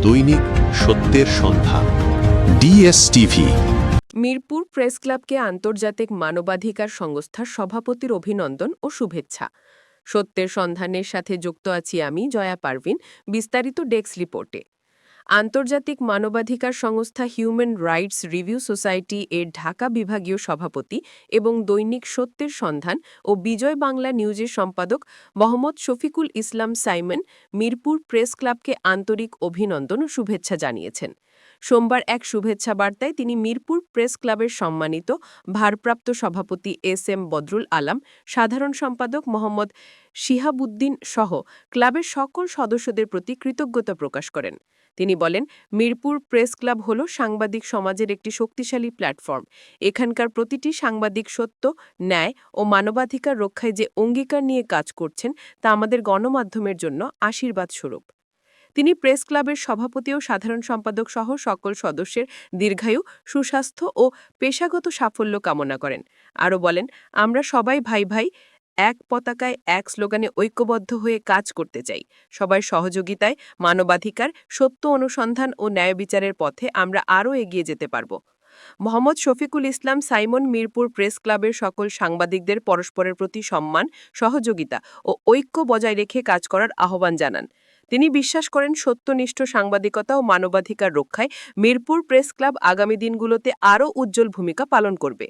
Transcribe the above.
দৈনিক সত্যের সন্ধান। ডিএসটিভি। মিরপুর প্রেস ক্লাবকে আন্তর্জাতিক মানবাধিকার সংস্থার সভাপতির অভিনন্দন ও শুভেচ্ছা। সত্যের সন্ধানের সাথে যুক্ত আছি আমি, জয়া পারভিন। বিস্তারিত ডেস্ক রিপোর্টে। আন্তর্জাতিক মানবাধিকার সংস্থা হিউম্যান রাইটস রিভিউ সোসাইটি এর ঢাকা বিভাগীয় সভাপতি এবং দৈনিক সত্যের সন্ধান ও বিজয় বাংলা নিউজের সম্পাদক মোহাম্মদ শফিকুল ইসলাম সাইমন মিরপুর প্রেস ক্লাবকে আন্তরিক অভিনন্দন ও শুভেচ্ছা জানিয়েছেন। সোমবার এক শুভেচ্ছা বার্তায় তিনি মিরপুর প্রেস ক্লাবের সম্মানিত ভারপ্রাপ্ত সভাপতি এস এম বদরুল আলম, সাধারণ সম্পাদক মোহাম্মদ শিহাবুদ্দিন সহ ক্লাবের সকল সদস্যদের প্রতি কৃতজ্ঞতা প্রকাশ করেন। তিনি বলেন, মিরপুর প্রেস ক্লাব হল সাংবাদিক সমাজের একটি শক্তিশালী প্ল্যাটফর্ম। এখানকার প্রতিটি সাংবাদিক সত্য, ন্যায় ও মানবাধিকার রক্ষায় যে অঙ্গীকার নিয়ে কাজ করছেন তা আমাদের গণমাধ্যমের জন্য আশীর্বাদ স্বরূপ। তিনি প্রেস ক্লাবের সভাপতি ও সাধারণ সম্পাদক সহ সকল সদস্যের দীর্ঘায়ু, সুস্বাস্থ্য ও পেশাগত সাফল্য কামনা করেন। আরও বলেন, আমরা সবাই ভাই ভাই, এক পতাকায় এক স্লোগানে ঐক্যবদ্ধ হয়ে কাজ করতে চাই। সবার সহযোগিতায় মানবাধিকার, সত্য অনুসন্ধান ও ন্যায় বিচারের পথে আমরা আরও এগিয়ে যেতে পারব। মোহাম্মদ শফিকুল ইসলাম সাইমন মিরপুর প্রেস ক্লাবের সকল সাংবাদিকদের পরস্পরের প্রতি সম্মান, সহযোগিতা ও ঐক্য বজায় রেখে কাজ করার আহ্বান জানান। তিনি বিশ্বাস করেন, সত্যনিষ্ঠ সাংবাদিকতা ও মানবাধিকার রক্ষায় মিরপুর প্রেস ক্লাব আগামী দিনগুলোতে আরও উজ্জ্বল ভূমিকা পালন করবে।